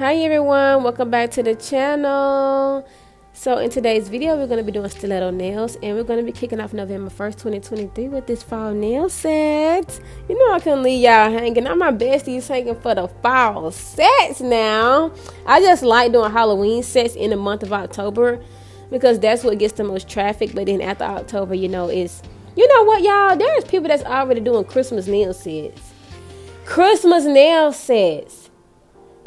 Hi everyone, welcome back to the channel. So in today's video we're going to be doing stiletto nails, and we're going to be kicking off November 1st 2023 with this fall nail set. You know I couldn't leave y'all hanging. I'm my besties hanging for the fall sets now. I just like doing Halloween sets in the month of October because that's what gets the most traffic. But then after October, you know what, y'all, there's people that's already doing Christmas nail sets.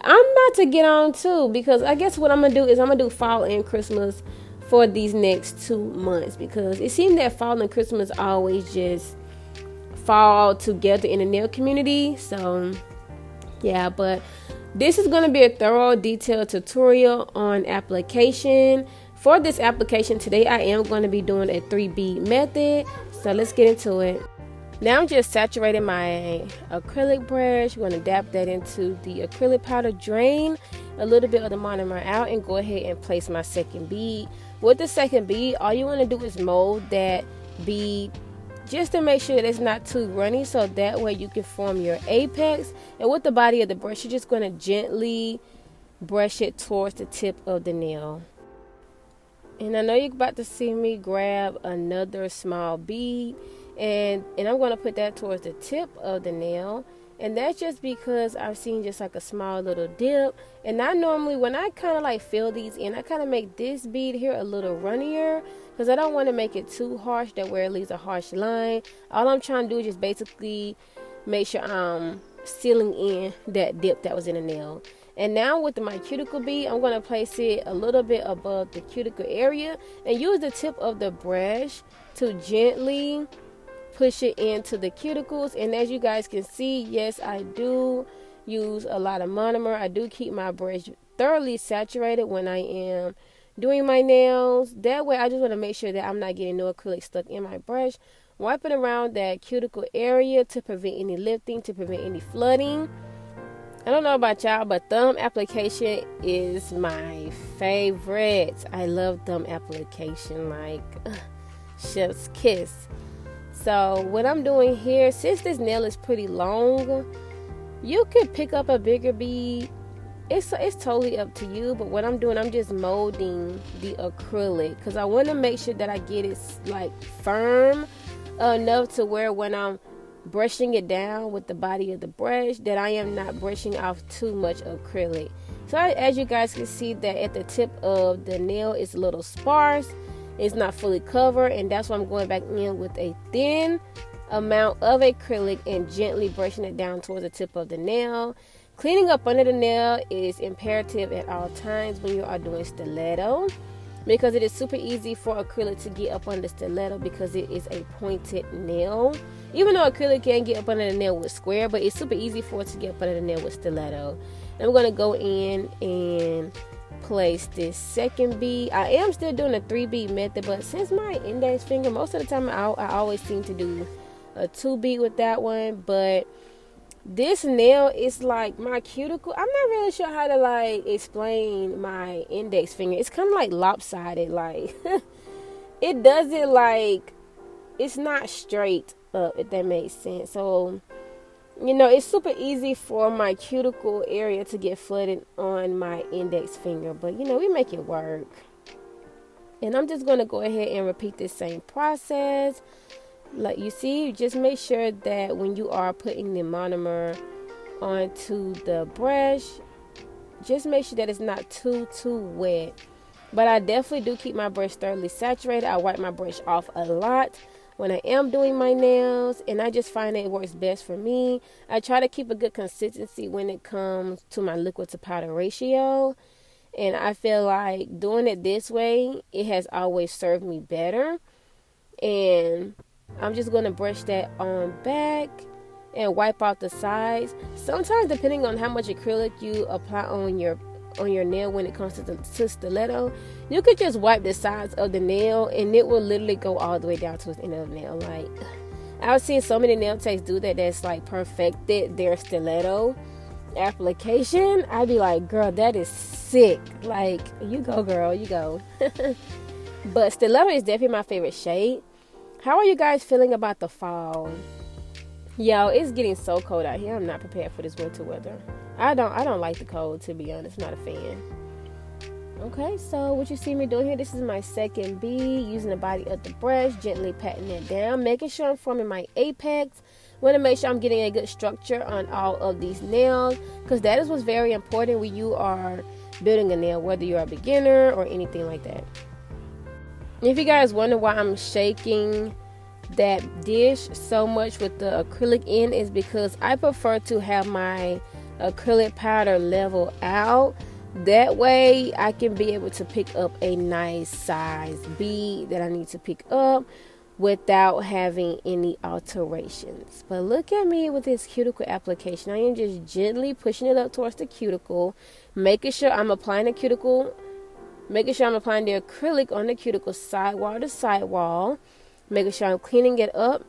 I'm about to get on too, because I guess what I'm going to do is I'm going to do fall and Christmas for these next 2 months, because it seems that fall and Christmas always just fall together in the nail community. So yeah, but this is going to be a thorough detailed tutorial on application. For this application today, I am going to be doing a 3B method. So let's get into it. Now I'm just saturating my acrylic brush. We're going to dab that into the acrylic powder, drain a little bit of the monomer out, and go ahead and place my second bead. With the second bead, all you want to do is mold that bead just to make sure that it's not too runny, so that way you can form your apex. And with the body of the brush, you're just going to gently brush it towards the tip of the nail. And I know you're about to see me grab another small bead, and I'm going to put that towards the tip of the nail. And that's just because I've seen just like a small little dip, and I normally, when I kind of like fill these in, I kind of make this bead here a little runnier because I don't want to make it too harsh that where it leaves a harsh line. All I'm trying to do is just basically make sure I'm sealing in that dip that was in the nail. And now with my cuticle bead, I'm going to place it a little bit above the cuticle area and use the tip of the brush to gently push it into the cuticles. And as you guys can see, yes, I do use a lot of monomer. I do keep my brush thoroughly saturated when I am doing my nails. That way I just want to make sure that I'm not getting no acrylic stuck in my brush. Wiping around that cuticle area to prevent any lifting, to prevent any flooding. I don't know about y'all, but thumb application is my favorite. I love thumb application like chef's kiss. So what I'm doing here, since this nail is pretty long, you could pick up a bigger bead. It's totally up to you. But what I'm doing, I'm just molding the acrylic because I want to make sure that I get it like firm enough to where when I'm brushing it down with the body of the brush, that I am not brushing off too much acrylic. So as you guys can see, that at the tip of the nail is a little sparse. It's not fully covered, and that's why I'm going back in with a thin amount of acrylic and gently brushing it down towards the tip of the nail. Cleaning up under the nail is imperative at all times when you are doing stiletto, because it is super easy for acrylic to get up under the stiletto because it is a pointed nail. Even though acrylic can get up under the nail with square, but it's super easy for it to get up under the nail with stiletto. And I'm going to go in and place this second bead. I am still doing a 3 bead method, but since my index finger, most of the time I always seem to do a 2 bead with that one. But this nail is like my cuticle. I'm not really sure how to like explain my index finger. It's kind of like lopsided, like it doesn't like, it's not straight up, if that makes sense. So you know, it's super easy for my cuticle area to get flooded on my index finger, but you know, we make it work. And I'm just going to go ahead and repeat this same process. Like you see, just make sure that when you are putting the monomer onto the brush, just make sure that it's not too wet. But I definitely do keep my brush thoroughly saturated. I wipe my brush off a lot when I am doing my nails, and I just find that it works best for me. I try to keep a good consistency when it comes to my liquid to powder ratio, and I feel like doing it this way, it has always served me better. And I'm just going to brush that on back and wipe out the sides. Sometimes, depending on how much acrylic you apply on your nail when it comes to stiletto, you could just wipe the sides of the nail and it will literally go all the way down to the end of the nail. Like, I've seen so many nail techs do that's like perfected their stiletto application. I'd be like, girl, that is sick. Like, you go, girl, you go. But stiletto is definitely my favorite shade. How are you guys feeling about the fall? Yo, it's getting so cold out here. I'm not prepared for this winter weather. I don't like the cold, to be honest. Not a fan. Okay, so what you see me doing here, this is my second bead, using the body of the brush, gently patting it down, making sure I'm forming my apex. Want to make sure I'm getting a good structure on all of these nails, because that is what's very important when you are building a nail, whether you're a beginner or anything like that. If you guys wonder why I'm shaking that dish so much with the acrylic in, is because I prefer to have my acrylic powder level out. That way I can be able to pick up a nice size bead that I need to pick up without having any alterations. But look at me with this cuticle application. I am just gently pushing it up towards the cuticle, making sure I'm applying the acrylic on the cuticle sidewall to sidewall, making sure I'm cleaning it up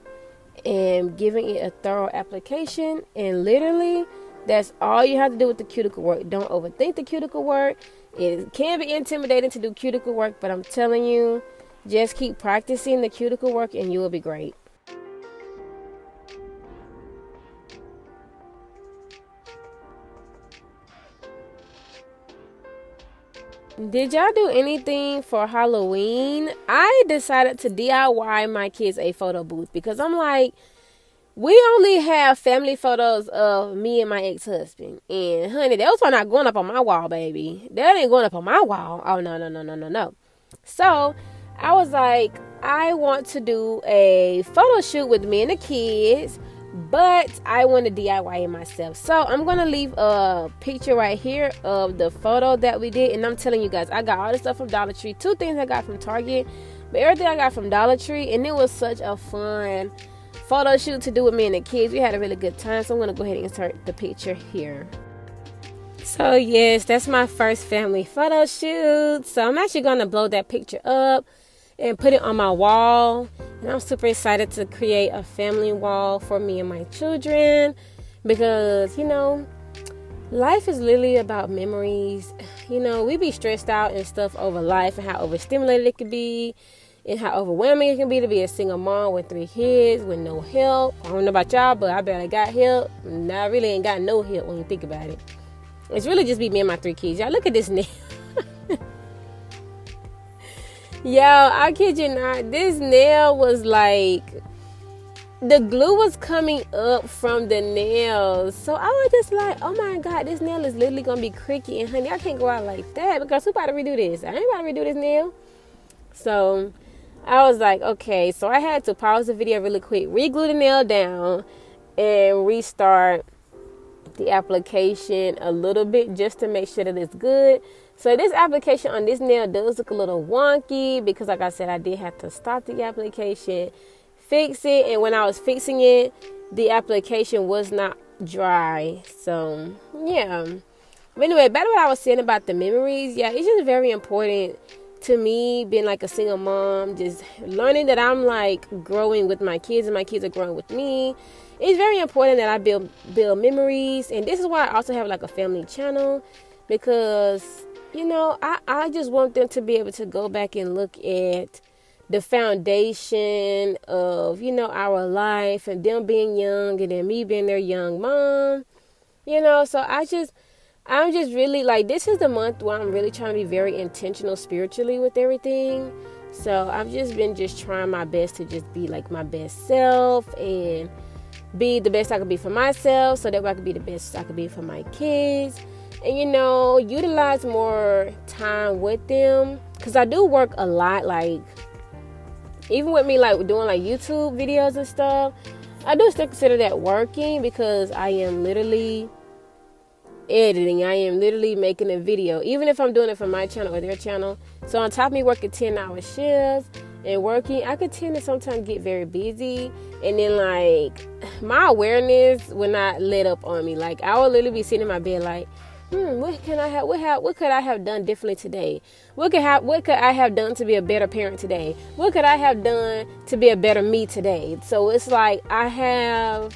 and giving it a thorough application. And literally, that's all you have to do with the cuticle work. Don't overthink the cuticle work. It can be intimidating to do cuticle work, but I'm telling you, just keep practicing the cuticle work and you will be great. Did y'all do anything for Halloween? I decided to DIY my kids a photo booth, because I'm like, we only have family photos of me and my ex-husband. And honey, those are not going up on my wall, baby. That ain't going up on my wall. Oh, no. So I was like, I want to do a photo shoot with me and the kids, but I want to DIY it myself. So I'm going to leave a picture right here of the photo that we did. And I'm telling you guys, I got all this stuff from Dollar Tree. 2 things I got from Target, but everything I got from Dollar Tree. And it was such a fun photo shoot to do with me and the kids. We had a really good time. So I'm going to go ahead and insert the picture here. So yes, that's my first family photo shoot. So I'm actually going to blow that picture up and put it on my wall. And I'm super excited to create a family wall for me and my children, because, life is literally about memories. We be stressed out and stuff over life and how overstimulated it can be and how overwhelming it can be to be a single mom with 3 kids with no help. I don't know about y'all, but I barely got help. And I really ain't got no help when you think about it. It's really just be me and my 3 kids. Y'all, look at this nail. Yo, I kid you not. This nail was like, the glue was coming up from the nails. So I was just like, oh my God, this nail is literally going to be cricky. And honey, I can't go out like that, because who about to redo this? I ain't about to redo this nail. So I was like, okay. So I had to pause the video really quick, re-glue the nail down, and restart the application a little bit just to make sure that it's good. So this application on this nail does look a little wonky, because like I said, I did have to stop the application, fix it, and when I was fixing it, the application was not dry. So yeah, but anyway, back to what I was saying about the memories. Yeah, it's just very important to me, being like a single mom, just learning that I'm like growing with my kids and my kids are growing with me. It's very important that I build memories. And this is why I also have like a family channel, because I just want them to be able to go back and look at the foundation of, our life, and them being young and then me being their young mom, so I'm just really like, this is the month where I'm really trying to be very intentional spiritually with everything. So I've just been trying my best to just be like my best self and be the best I could be for myself, so that way I could be the best I could be for my kids. And utilize more time with them, because I do work a lot. Like, even with me like doing like YouTube videos and stuff, I do still consider that working, because I am literally editing. I am literally making a video, even if I'm doing it for my channel or their channel. So on top of me working 10-hour shifts and working, I could tend to sometimes get very busy, and then like my awareness will not let up on me. Like, I will literally be sitting in my bed like, what could I have done differently today? What could I have done to be a better parent today? What could I have done to be a better me today? So it's like I have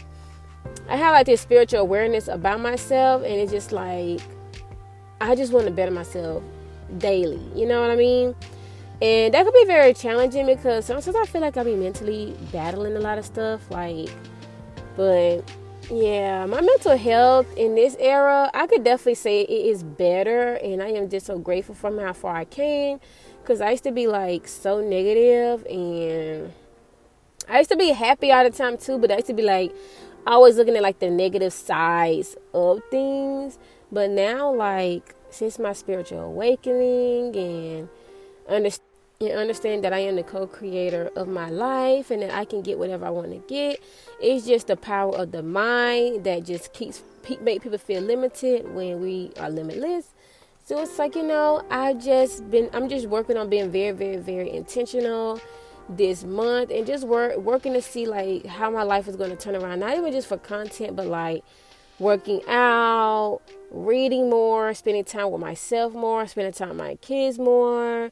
like this spiritual awareness about myself, and it's just like I just want to better myself daily. You know what I mean? And that could be very challenging, because sometimes I feel like I be mentally battling a lot of stuff. Like, but Yeah, my mental health in this era, I could definitely say it is better, and I am just so grateful from how far I came. Cause I used to be like so negative, and I used to be happy all the time too, but I used to be like always looking at like the negative sides of things. But now, like since my spiritual awakening understand understand that I am the co-creator of my life and that I can get whatever I want to get. It's just the power of the mind that just make people feel limited when we are limitless. So it's like, I'm just working on being very, very, very intentional this month, and just working to see like how my life is going to turn around, not even just for content, but like working out, reading more, spending time with myself more, spending time with my kids more,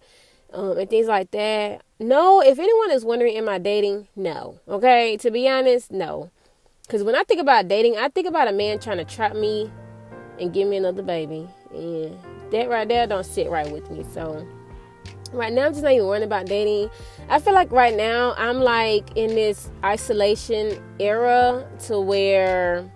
and things like that. No, if anyone is wondering, am I dating? No. Okay, to be honest, no. Because when I think about dating, I think about a man trying to trap me and give me another baby. And that right there don't sit right with me. So right now, I'm just not even worrying about dating. I feel like right now, I'm like in this isolation era to where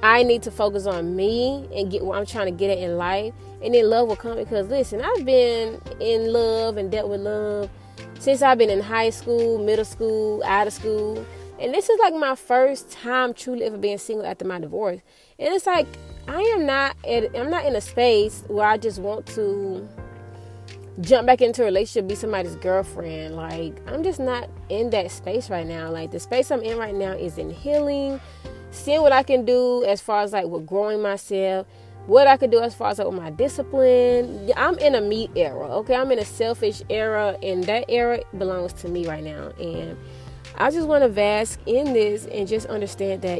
I need to focus on me and get what I'm trying to get at in life. And then love will come, because listen, I've been in love and dealt with love since I've been in high school, middle school, out of school. And this is like my first time truly ever being single after my divorce. And it's like I'm not in a space where I just want to jump back into a relationship, be somebody's girlfriend. Like, I'm just not in that space right now. Like, the space I'm in right now is in healing, seeing what I can do as far as like with growing myself, what I could do as far as like with my discipline. I'm in a me era, okay? I'm in a selfish era, and that era belongs to me right now. And I just want to bask in this and just understand that,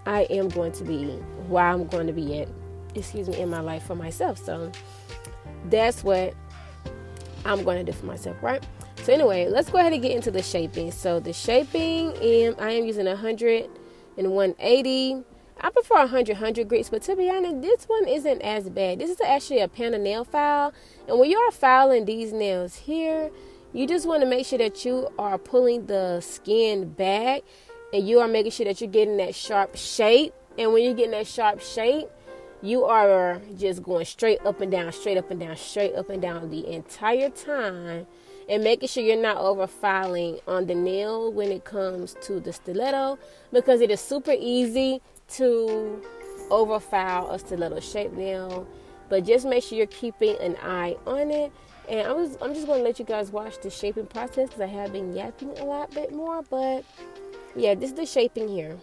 I am going to be where I'm going to be at, in my life for myself. So that's what I'm going to do for myself, right? So anyway, let's go ahead and get into the shaping. So the shaping, I am using 100 and 180. I prefer 100 grits, but to be honest, this one isn't as bad. This is actually a pan of nail file. And when you are filing these nails here, you just want to make sure that you are pulling the skin back, and you are making sure that you're getting that sharp shape. And when you're getting that sharp shape, you are just going straight up and down, straight up and down, straight up and down the entire time, and making sure you're not over filing on the nail when it comes to the stiletto, because it is super easy to over file a stiletto shaped nail. But just make sure you're keeping an eye on it. And I'm just going to let you guys watch the shaping process, because I have been yapping a lot bit more. But yeah, this is the shaping here.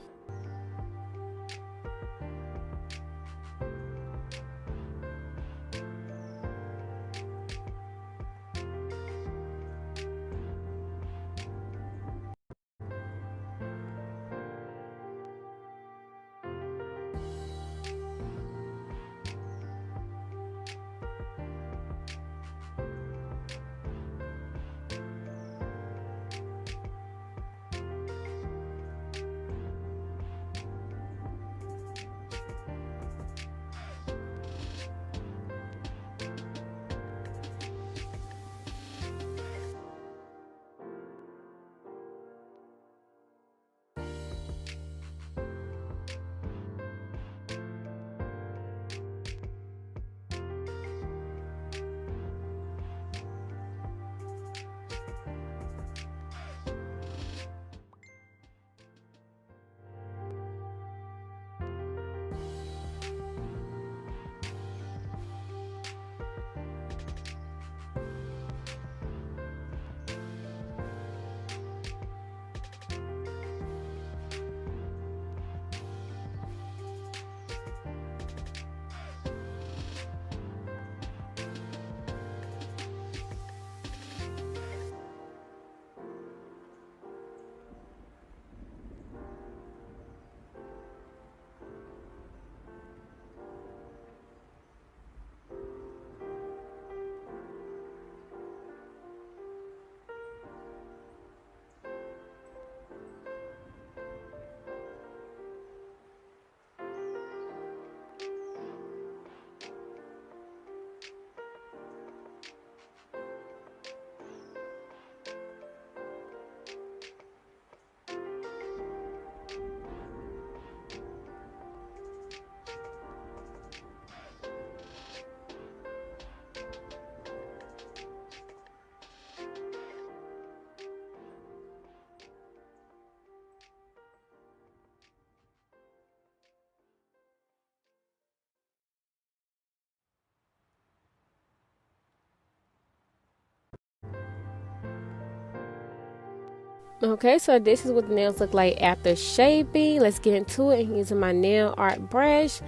Okay, so this is what the nails look like after shaping. Let's get into it. I'm using my nail art brush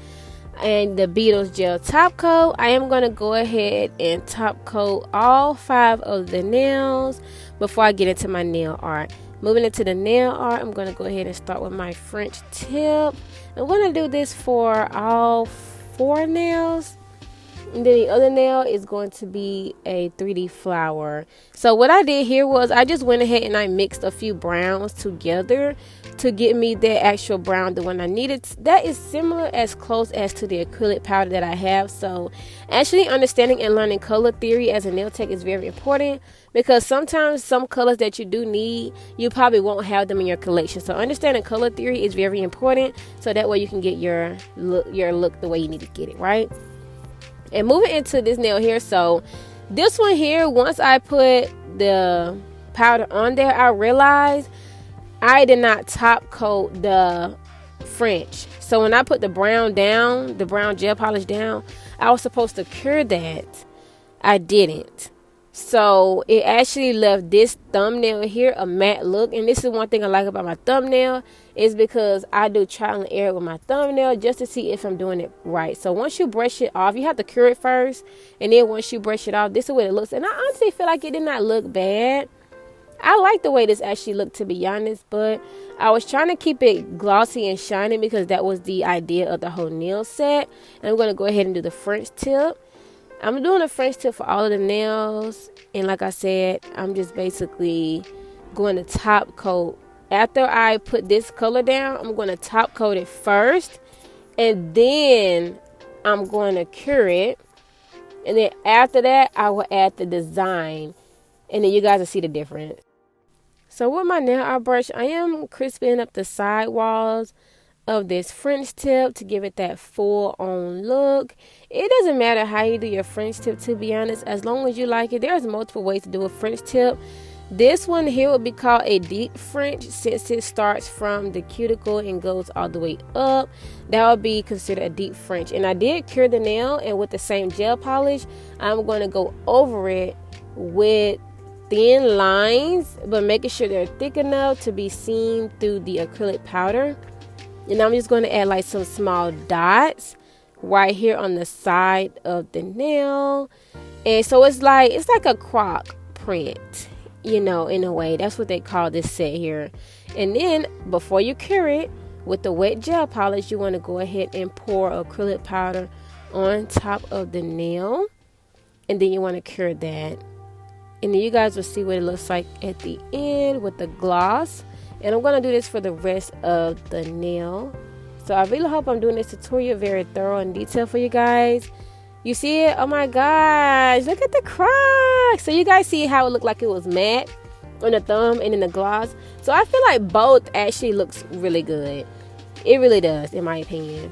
and the Beatles gel top coat. I am going to go ahead and top coat all 5 of the nails before I get into my nail art. Moving into the nail art, I'm going to go ahead and start with my French tip. I'm going to do this for all 4 nails. And then the other nail is going to be a 3D flower. So what I did here was I just went ahead and I mixed a few browns together to get me the actual brown, the one I needed. That is similar as close as to the acrylic powder that I have. So actually understanding and learning color theory as a nail tech is very important, because sometimes some colors that you do need, you probably won't have them in your collection. So understanding color theory is very important, so that way you can get your look the way you need to get it, right? And moving into this nail here, so this one here, once I put the powder on there, I realized I did not top coat the French. So when I put the brown down, the brown gel polish down, I was supposed to cure that. I didn't. So it actually left this thumbnail here a matte look. And this is one thing I like about my thumbnail, is because I do trial and error with my thumbnail just to see if I'm doing it right. So once you brush it off, you have to cure it first, and then once you brush it off, this is what it looks. And I honestly feel like it did not look bad. I like the way this actually looked, to be honest, but I was trying to keep it glossy and shiny because that was the idea of the whole nail set. And I'm going to go ahead and do the French tip. I'm doing a French tip for all of the nails, and like I said, I'm just basically going to top coat. After I put this color down, I'm going to top coat it first, and then I'm going to cure it, and then after that I will add the design, and then you guys will see the difference. So with my nail art brush, I am crisping up the side walls of this French tip to give it that full on look. It doesn't matter how you do your French tip, to be honest, as long as you like it. There's multiple ways to do a French tip. This one here would be called a deep French, since it starts from the cuticle and goes all the way up. That would be considered a deep French. And I did cure the nail, and with the same gel polish, I'm going to go over it with thin lines, but making sure they're thick enough to be seen through the acrylic powder. And I'm just going to add like some small dots right here on the side of the nail. And so it's like a Croc print, you know, in a way. That's what they call this set here. And then before you cure it with the wet gel polish, you want to go ahead and pour acrylic powder on top of the nail. And then you want to cure that. And then you guys will see what it looks like at the end with the gloss. And I'm going to do this for the rest of the nail. So I really hope I'm doing this tutorial very thorough and detailed for you guys. You see it? Oh my gosh. Look at the Croc. So you guys see how it looked like it was matte on the thumb and in the gloss. So I feel like both actually looks really good. It really does, in my opinion.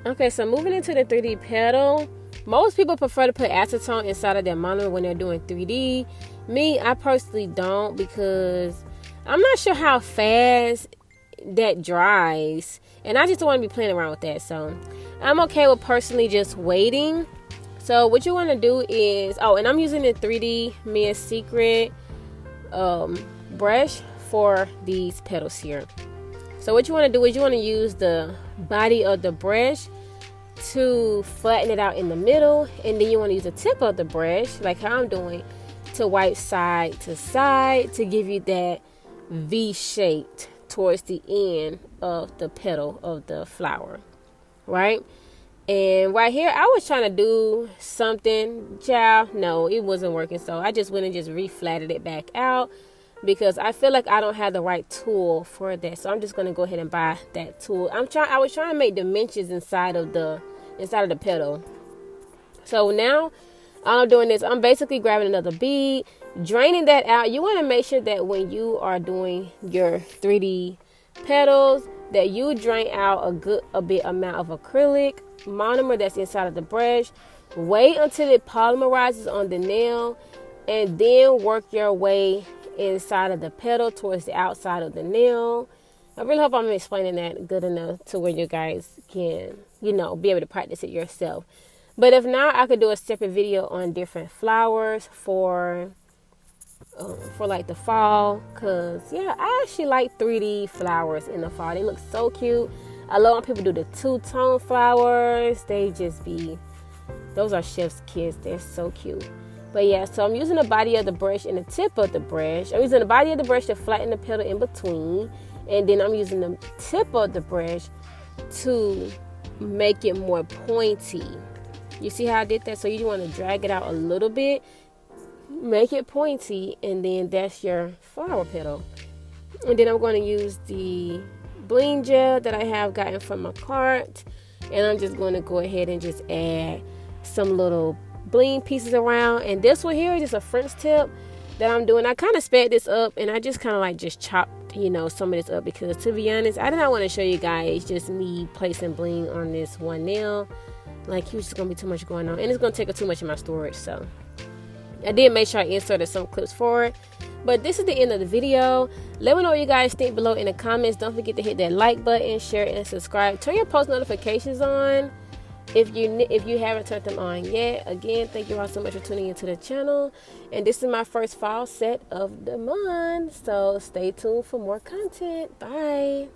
Okay, so moving into the 3D petal, most people prefer to put acetone inside of their monitor when they're doing 3D. Me, I personally don't, because I'm not sure how fast that dries, and I just don't want to be playing around with that. So I'm okay with personally just waiting. So what you want to do is, and I'm using the 3D Mia's Secret brush for these petals here. So what you want to do is you want to use the body of the brush to flatten it out in the middle, and then you want to use the tip of the brush, like how I'm doing, to wipe side to side to give you that V shaped towards the end of the petal of the flower, right? And right here, I was trying to do something, child. No, it wasn't working. So I just went and just reflatted it back out, because I feel like I don't have the right tool for that. So I'm just gonna go ahead and buy that tool. I was trying to make dimensions inside of the petal. So now all I'm doing is I'm basically grabbing another bead, draining that out. You want to make sure that when you are doing your 3D petals, that you drain out a bit amount of acrylic monomer that's inside of the brush. Wait until it polymerizes on the nail, and then work your way inside of the petal towards the outside of the nail. I really hope I'm explaining that good enough to where you guys can, be able to practice it yourself. But if not, I could do a separate video on different flowers for like the fall, because I actually like 3D flowers in the fall. They look so cute. I love when people do the two-tone flowers. Those are chef's kiss. They're so cute. But so I'm using the body of the brush and the tip of the brush. I'm using the body of the brush to flatten the petal in between, and then I'm using the tip of the brush to make it more pointy. You see how I did that? So you want to drag it out a little bit, make it pointy, and then that's your flower petal. And then I'm going to use the bling gel that I have gotten from my cart, and I'm just going to go ahead and just add some little bling pieces around. And this one here is just a French tip that I'm doing. I kind of sped this up, and I just kind of like just chopped some of this up, because to be honest, I did not want to show you guys just me placing bling on this one nail. Like, it was just gonna be too much going on, and it's gonna take up too much of my storage. So I did make sure I inserted some clips for it. But this is the end of the video. Let me know what you guys think below in the comments. Don't forget to hit that like button, share, and subscribe. Turn your post notifications on if you haven't turned them on yet. Again, thank you all so much for tuning into the channel. And this is my first fall set of the month, so stay tuned for more content. Bye.